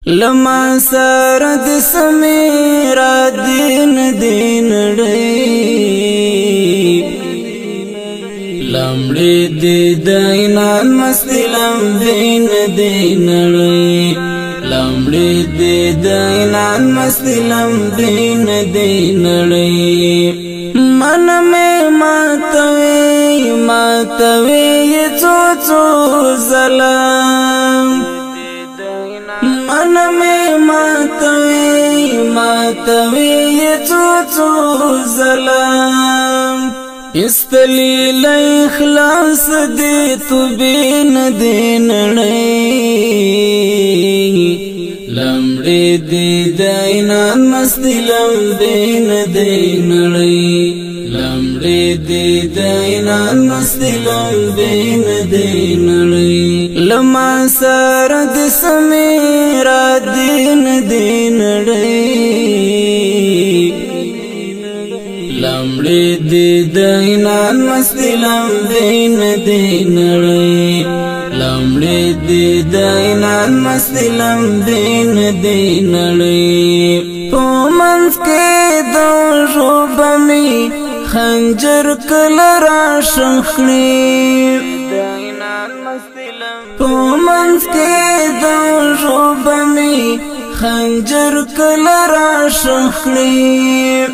لما سرد سمیرا دین دین لمڑی دی دینان مستی لمبین دین لمڑی دی دینان مستی لمبین دین من میں ماتوی چو چو ظلم من میں ماتوی چو چو ظلم استلیل اخلاص دی تو بین دین لمڑی دی دینان مستی لمبین دین لمڑی دی دینان مستی لمبین دین لما سرد سمیرا دین دین لمڑی دی دینان مستی لمبین دین لمڑی دی دینان مستی لمبین دین پومنس کے دو روبمی خنجر کل راشخلی پومنس کے دو روبمی خنجر کل راشخلی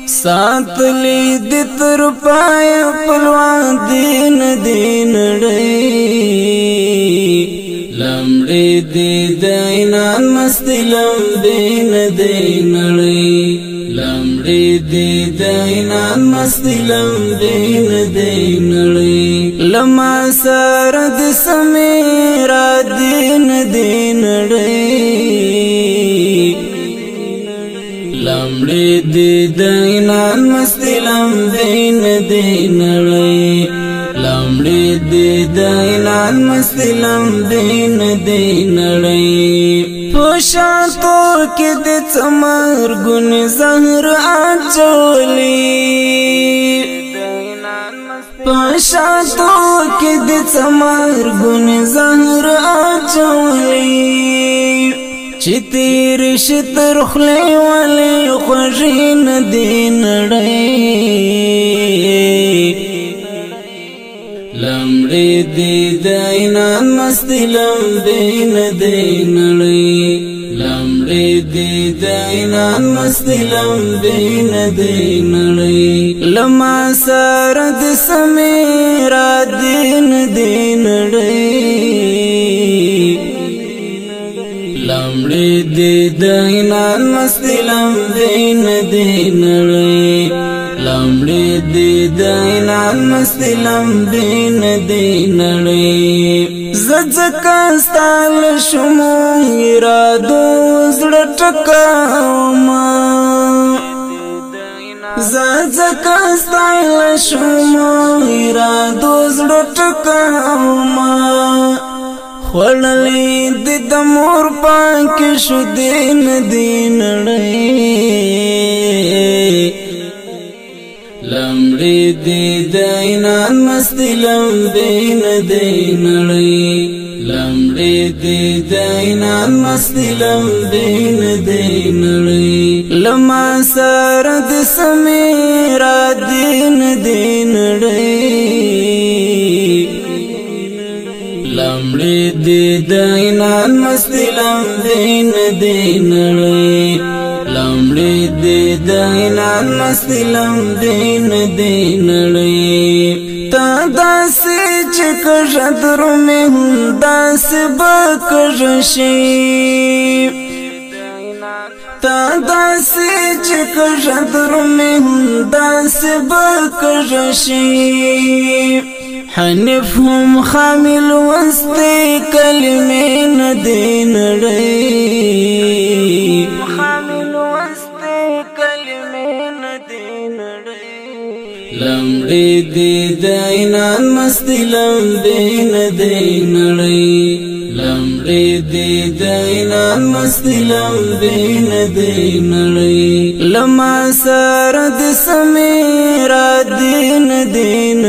سات لی دی تر پای پلوان دین دین لمڑی دی دینان مستی لمبین دین لمڑی دی دینان مستی لمبین دین لما سرد سمیرا دین دین لمڑی دی دینان مستی لمبین دین لمڑی دی دینان مستی لمبین دین پوشاتو کی دی چمر گن زہر آچولی پوشاتو کی دی چمر گن زہر آچولی چی تیر شتر خلی والی خوشین دین لمڑی دی دینان مستی لمبین دین لمڑی دی دینان مستی لمبین دین لما سرد سمیرا دین دین لمڑی دی دینان مستی لمبین دین لمڑی دی دینان مستی لمبین دین زدکستال شمو ارادو زڑٹکاوما زدکستال شمو ارادو زڑٹکاوما خللی دی دمور پاک شو دین دین لمڑی دی دینان مستی لمبین دین لمڑی دی دینان مستی لمبین دین لما سرد سمیرا دین دین لمڑی دی دینان مستی لمبین دین لمڑی دی دینان مستی لمبین دین تا داسی چکر در میں ہوں داسی بکرشی تا داسی چکر در میں ہوں داسی بکرشی حنف هم خامل وستی کلمین دین لمڑی دی دینان مستی لمبین دین لمڑی دی دینان مستی لمبین دین لما سرد سمیرا دین دین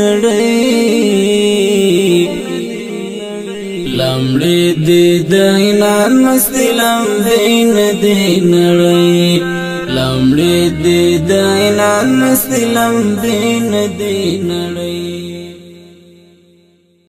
لمړي دي د عنان مستی لمبې ندی نړۍ لمړي دي د عنان مستی لمبې ندی نړۍ